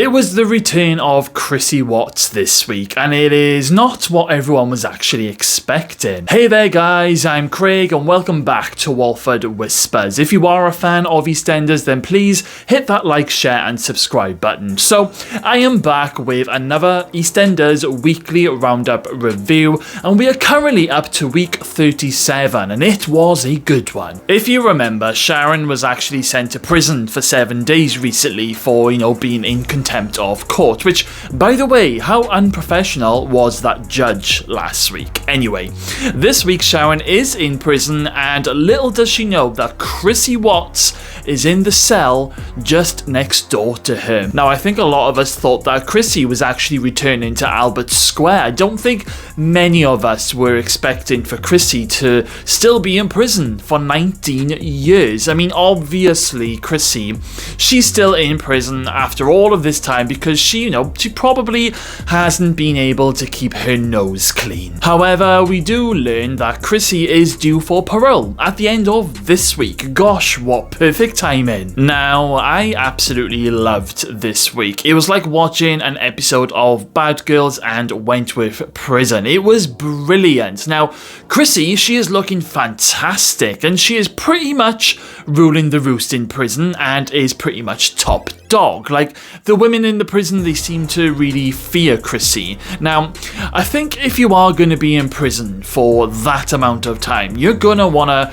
It was the return of Chrissie Watts this week, and it is not what everyone was actually expecting. Hey there guys, I'm Craig and welcome back to Walford Whispers. If you are a fan of Eastenders, then please hit that like, share and subscribe button. So I am back with another Eastenders weekly Roundup review, and we are currently up to week 37, and it was a good one. If you remember, Sharon was actually sent to prison for 7 days recently for, being in contempt of court, which, by the way, how unprofessional was that judge last week? Anyway, this week Sharon is in prison, and little does she know that Chrissie Watts is in the cell just next door to her. Now, I think a lot of us thought that Chrissie was actually returning to Albert Square. I don't think many of us were expecting for Chrissie to still be in prison for 19 years. I mean, obviously, Chrissie, she's still in prison after all of this time because she probably hasn't been able to keep her nose clean. However, we do learn that Chrissie is due for parole at the end of this week. Gosh, what perfect timing. Now, I absolutely loved this week. It was like watching an episode of Bad Girls and Wentworth Prison. It was brilliant. Now, Chrissie, she is looking fantastic, and she is pretty much ruling the roost in prison and is pretty much top dog. Like, the women in the prison, they seem to really fear Chrissie. Now, I think if you are going to be in prison for that amount of time, you're gonna wanna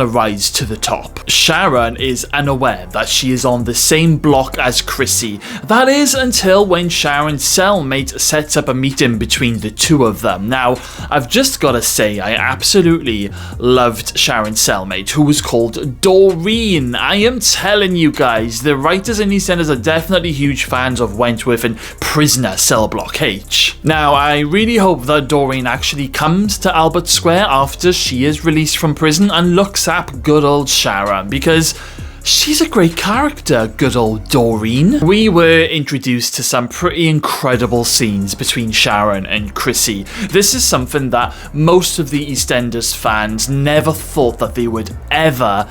rise to the top. Sharon is unaware that she is on the same block as Chrissie. That is until when Sharon's cellmate sets up a meeting between the two of them. Now, I've just got to say, I absolutely loved Sharon's cellmate, who was called Doreen. I am telling you guys, the writers in EastEnders are definitely huge fans of Wentworth and Prisoner Cell Block H. Now, I really hope that Doreen actually comes to Albert Square after she is released from prison and looks up good old Sharon, because she's a great character, good old Doreen. We were introduced to some pretty incredible scenes between Sharon and Chrissie. This is something that most of the EastEnders fans never thought that they would ever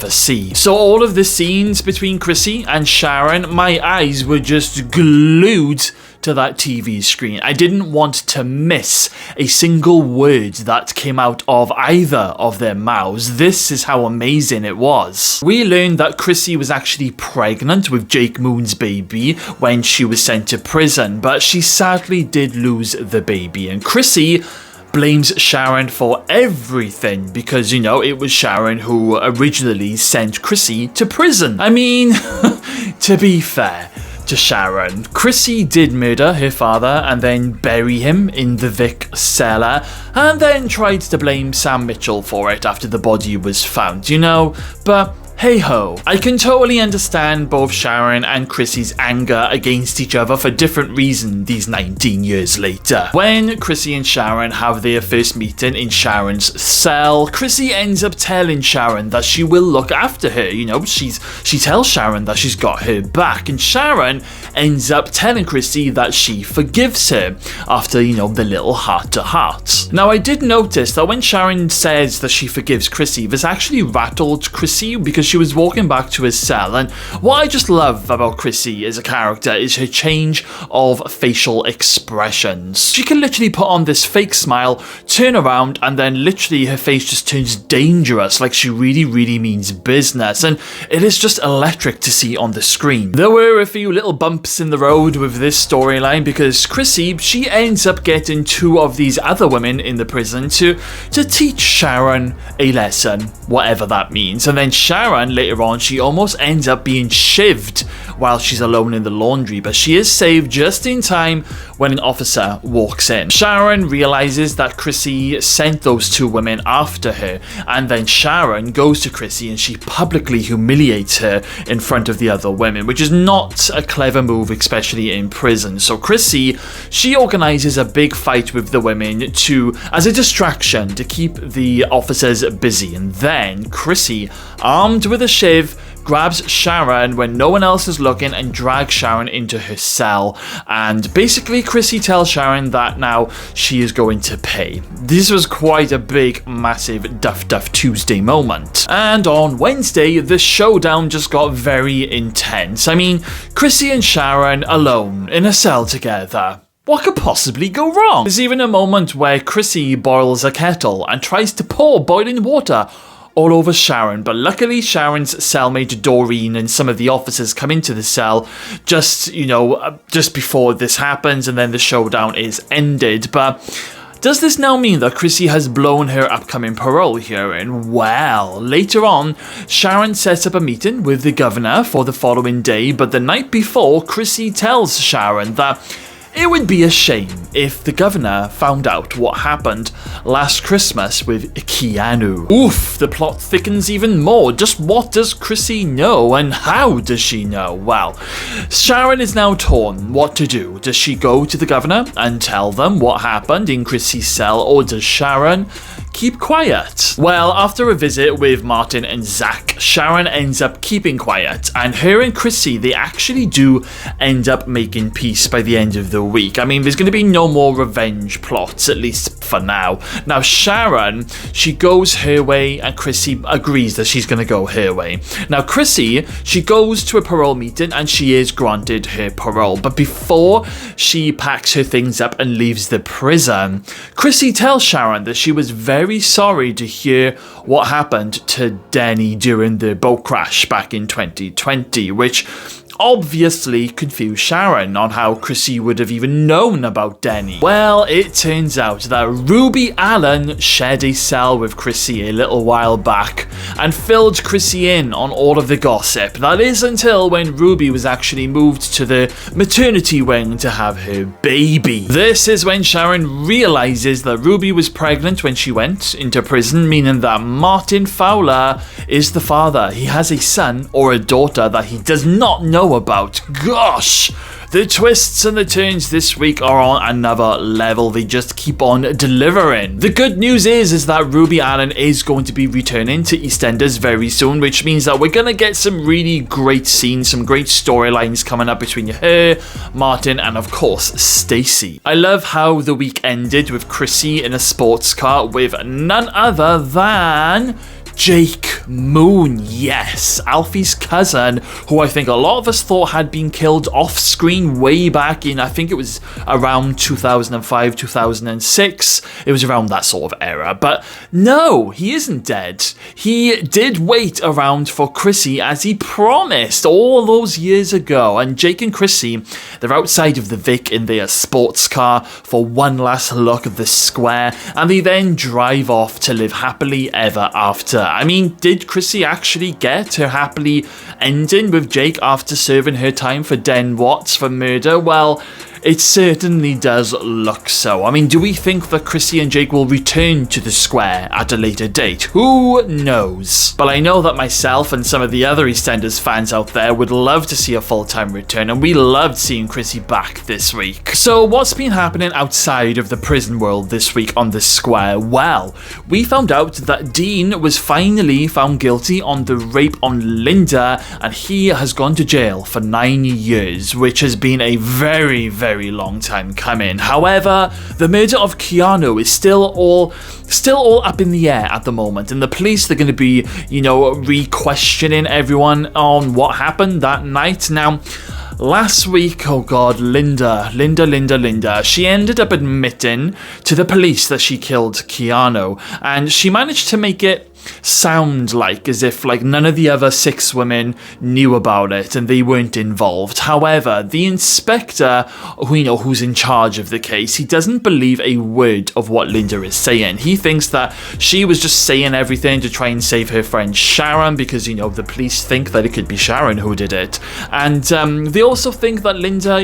see. So all of the scenes between Chrissie and Sharon, my eyes were just glued to that TV screen. I didn't want to miss a single word that came out of either of their mouths. This is how amazing it was. We learned that Chrissie was actually pregnant with Jake Moon's baby when she was sent to prison, but she sadly did lose the baby, and Chrissie blames Sharon for everything because, it was Sharon who originally sent Chrissie to prison. I mean, to be fair to Sharon, Chrissie did murder her father and then bury him in the Vic cellar, and then tried to blame Sam Mitchell for it after the body was found, but hey ho. I can totally understand both Sharon and Chrissie's anger against each other for different reasons these 19 years later. When Chrissie and Sharon have their first meeting in Sharon's cell, Chrissie ends up telling Sharon that she will look after her. She tells Sharon that she's got her back, and Sharon ends up telling Chrissie that she forgives her after, the little heart-to-heart. Now, I did notice that when Sharon says that she forgives Chrissie, this actually rattled Chrissie because she was walking back to his cell, and what I just love about Chrissie as a character is her change of facial expressions. She can literally put on this fake smile, turn around, and then literally her face just turns dangerous, like she really means business, and it is just electric to see on the screen. There were a few little bumps in the road with this storyline because Chrissie, she ends up getting two of these other women in the prison to teach Sharon a lesson, whatever that means, and then Sharon later on, she almost ends up being shivved while she's alone in the laundry, but she is saved just in time when an officer walks in. Sharon realizes that Chrissie sent those two women after her, and then Sharon goes to Chrissie and she publicly humiliates her in front of the other women, which is not a clever move, especially in prison. So Chrissie, she organizes a big fight with the women as a distraction to keep the officers busy, and then Chrissie, armed with a shiv, grabs Sharon when no one else is looking and drags Sharon into her cell. And basically Chrissie tells Sharon that now she is going to pay. This was quite a big, massive Duff Duff Tuesday moment. And on Wednesday, the showdown just got very intense. I mean, Chrissie and Sharon alone in a cell together. What could possibly go wrong? There's even a moment where Chrissie boils a kettle and tries to pour boiling water all over Sharon, but luckily Sharon's cellmate Doreen and some of the officers come into the cell just before this happens, and then the showdown is ended. But does this now mean that Chrissie has blown her upcoming parole hearing? Well, later on, Sharon sets up a meeting with the governor for the following day, but the night before, Chrissie tells Sharon that it would be a shame if the governor found out what happened last Christmas with Keanu. Oof, the plot thickens even more. Just what does Chrissie know, and how does she know? Well, Sharon is now torn what to do. Does she go to the governor and tell them what happened in Chrissie's cell, or does Sharon keep quiet? Well, after a visit with Martin and Zach, Sharon ends up keeping quiet, and her and Chrissie, they actually do end up making peace by the end of the week. I mean, there's going to be no more revenge plots, at least for now. Now, Sharon, she goes her way, and Chrissie agrees that she's going to go her way. Now, Chrissie, she goes to a parole meeting, and she is granted her parole. But before she packs her things up and leaves the prison, Chrissie tells Sharon that she was very sorry to hear what happened to Denny during the boat crash back in 2020, which obviously confused Sharon on how Chrissie would have even known about Denny. Well, it turns out that Ruby Allen shared a cell with Chrissie a little while back and filled Chrissie in on all of the gossip. That is until when Ruby was actually moved to the maternity wing to have her baby. This is when Sharon realizes that Ruby was pregnant when she went into prison, meaning that Martin Fowler is the father. He has a son or a daughter that he does not know about. Gosh, the twists and the turns this week are on another level. They just keep on delivering. The good news is that Ruby Allen is going to be returning to Eastenders very soon, which means that we're going to get some really great scenes, some great storylines coming up between her, Martin, and of course, Stacey. I love how the week ended with Chrissie in a sports car with none other than Jake Moon, yes, Alfie's cousin, who I think a lot of us thought had been killed off screen way back in, I think it was around 2005, 2006. It was around that sort of era. But no, he isn't dead. He did wait around for Chrissie as he promised all those years ago. And Jake and Chrissie, they're outside of the Vic in their sports car for one last look at the square, and they then drive off to live happily ever after. I mean, did Chrissie actually get her happily ending with Jake after serving her time for Den Watts for murder? Well, it certainly does look so. I mean, do we think that Chrissie and Jake will return to the square at a later date? Who knows? But I know that myself and some of the other EastEnders fans out there would love to see a full-time return, and we loved seeing Chrissie back this week. So what's been happening outside of the prison world this week on the square? Well, we found out that Dean was finally found guilty on the rape on Linda, and he has gone to jail for 9 years, which has been a very, very long time coming. However, the murder of Keanu is still all up in the air at the moment, and the police, they're going to be, re-questioning everyone on what happened that night. Now, last week, oh god, Linda, she ended up admitting to the police that she killed Keanu, and she managed to make it sound like as if none of the other 6 women knew about it and they weren't involved. However, the inspector, who's in charge of the case, he doesn't believe a word of what Linda is saying. He thinks that she was just saying everything to try and save her friend Sharon because, the police think that it could be Sharon who did it. And they also think that Linda,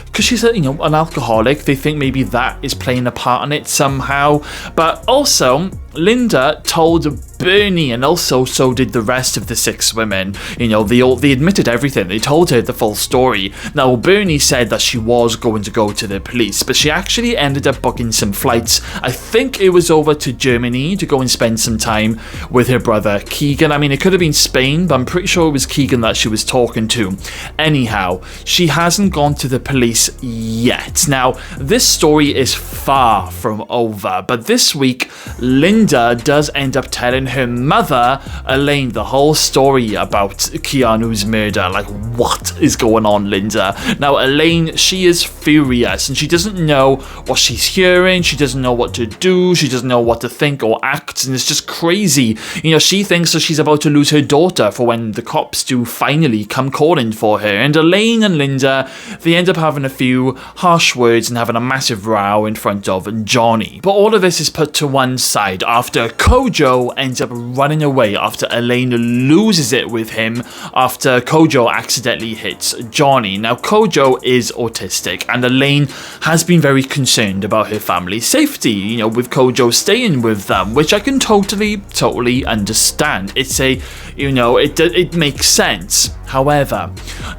because she's an alcoholic, they think maybe that is playing a part in it somehow. But also, Linda told Bernie, and also so did the rest of the 6 women. They admitted everything. They told her the full story. Now, Bernie said that she was going to go to the police, but she actually ended up booking some flights. I think it was over to Germany to go and spend some time with her brother Keegan. I mean, it could have been Spain, but I'm pretty sure it was Keegan that she was talking to. Anyhow, she hasn't gone to the police yet. Now, this story is far from over, but this week, Linda does end up telling her mother, Elaine, the whole story about Keanu's murder. Like, what is going on, Linda? Now, Elaine, she is furious, and she doesn't know what she's hearing. She doesn't know what to do. She doesn't know what to think or act, and it's just crazy. She thinks that she's about to lose her daughter for when the cops do finally come calling for her. And Elaine and Linda, they end up having a few harsh words and having a massive row in front of Johnny. But all of this is put to one side after Kojo ends up running away after Elaine loses it with him after Kojo accidentally hits Johnny. Now, Kojo is autistic, and Elaine has been very concerned about her family's safety, with Kojo staying with them, which I can totally understand. It makes sense. However,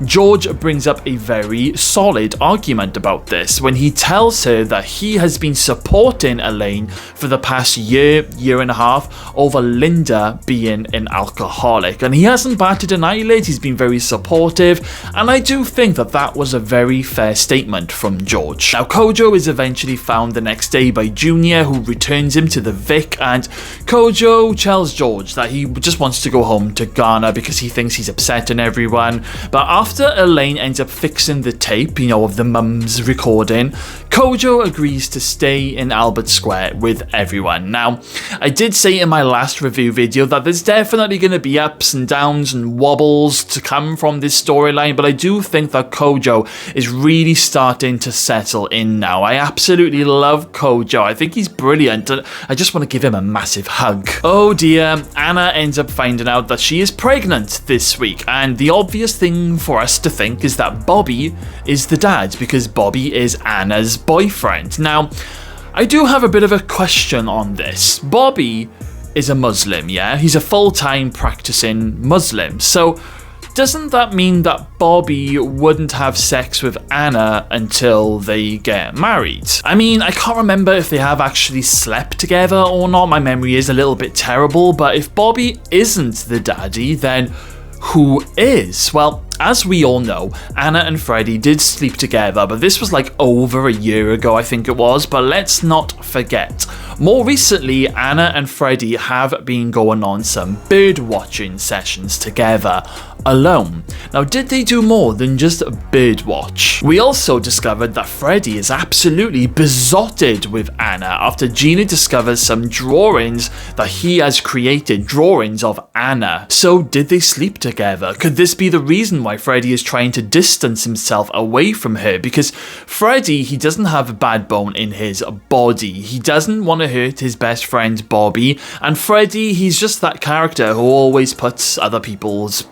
George brings up a very solid argument about this when he tells her that he has been supporting Elaine for the past year and a half over Linda being an alcoholic, and he hasn't batted an eyelid. He's been very supportive, and I do think that that was a very fair statement from George. Now, Kojo is eventually found the next day by Junior, who returns him to the Vic, and Kojo tells George that he just wants to go home to Ghana because he thinks he's upsetting everyone. But after Elaine ends up fixing the tape, of the mum's recording, Kojo agrees to stay in Albert Square with everyone. Now, I did say in my last review video that there's definitely going to be ups and downs and wobbles to come from this storyline, but I do think that Kojo is really starting to settle in now. I absolutely love Kojo. I think he's brilliant, and I just want to give him a massive hug. Oh dear, Anna ends up finding out that she is pregnant this week, and the obvious thing for us to think is that Bobby is the dad, because Bobby is Anna's boyfriend. Now, I do have a bit of a question on this. Bobby is a Muslim, yeah? He's a full-time practicing Muslim. So doesn't that mean that Bobby wouldn't have sex with Anna until they get married? I mean, I can't remember if they have actually slept together or not. My memory is a little bit terrible, but if Bobby isn't the daddy, then who is? Well, as we all know, Anna and Freddie did sleep together, but this was like over a year ago, I think it was. But let's not forget, more recently, Anna and Freddie have been going on some bird watching sessions together, alone. Now, did they do more than just bird watch? We also discovered that Freddie is absolutely besotted with Anna after Gina discovers some drawings that he has created, drawings of Anna. So did they sleep together? Could this be the reason why Freddie is trying to distance himself away from her? Because Freddie, he doesn't have a bad bone in his body. He doesn't want to hurt his best friend Bobby, and Freddie, he's just that character who always puts other people's,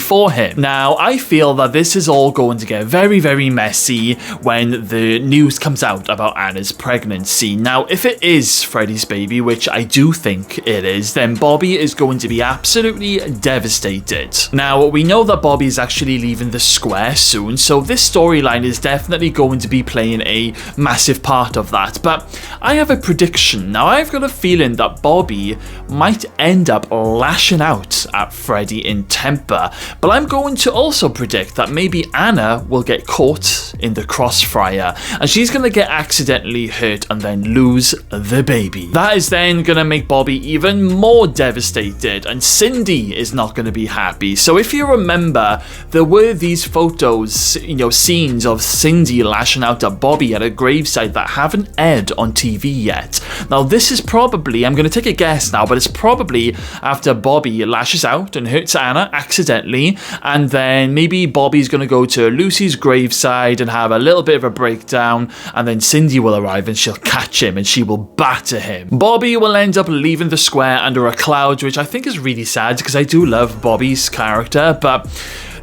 before him. Now, I feel that this is all going to get very, very messy when the news comes out about Anna's pregnancy. Now, if it is Freddie's baby, which I do think it is, then Bobby is going to be absolutely devastated. Now, we know that Bobby is actually leaving the square soon, so this storyline is definitely going to be playing a massive part of that. But I have a prediction. Now, I've got a feeling that Bobby might end up lashing out at Freddie in temper, but I'm going to also predict that maybe Anna will get caught in the crossfire, and she's going to get accidentally hurt and then lose the baby. That is then going to make Bobby even more devastated, and Cindy is not going to be happy. So if you remember, there were these photos, scenes of Cindy lashing out at Bobby at a gravesite that haven't aired on TV yet. Now, this is probably, I'm going to take a guess now, but it's probably after Bobby lashes out and hurts Anna accidentally, and then maybe Bobby's going to go to Lucy's graveside and have a little bit of a breakdown, and then Cindy will arrive and she'll catch him and she will batter him. Bobby will end up leaving the square under a cloud, which I think is really sad because I do love Bobby's character, but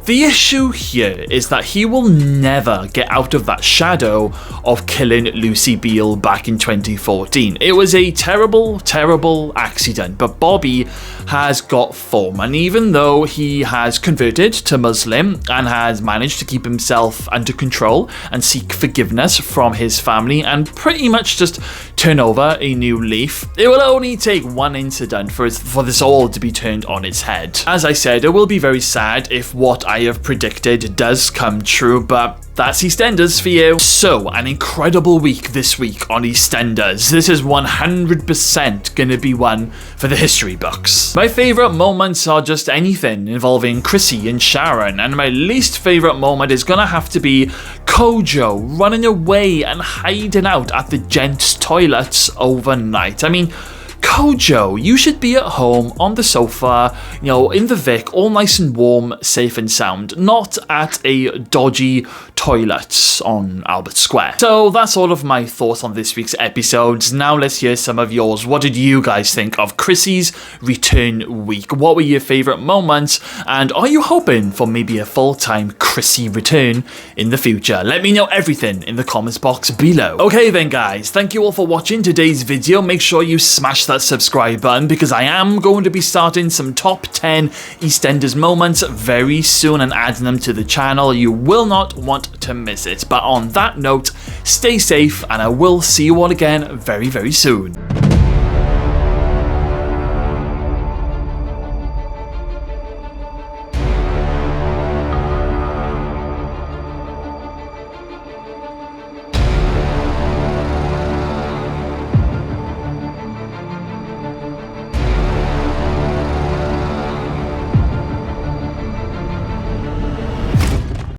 The issue here is that he will never get out of that shadow of killing Lucy Beale back in 2014. It was a terrible, terrible accident, but Bobby has got form, and even though he has converted to Muslim and has managed to keep himself under control and seek forgiveness from his family and pretty much just turn over a new leaf, it will only take one incident for this all to be turned on its head. As I said, it will be very sad if what I have predicted does come true, but that's Eastenders for you. So, an incredible week this week on Eastenders. This is 100% gonna be one for the history books. My favourite moments are just anything involving Chrissie and Sharon, and my least favourite moment is gonna have to be Kojo running away and hiding out at the gents' toilets overnight. I mean, Kojo, you should be at home on the sofa, in the Vic, all nice and warm, safe and sound, not at a dodgy toilet on Albert Square. So that's all of my thoughts on this week's episodes. Now let's hear some of yours. What did you guys think of Chrissie's return week? What were your favourite moments? And are you hoping for maybe a full-time Chrissie return in the future? Let me know everything in the comments box below. Okay then guys, thank you all for watching today's video. Make sure you smash that subscribe button because I am going to be starting some top 10 Eastenders moments very soon and adding them to the channel. You will not want to miss it. But on that note, stay safe and I will see you all again very, very soon.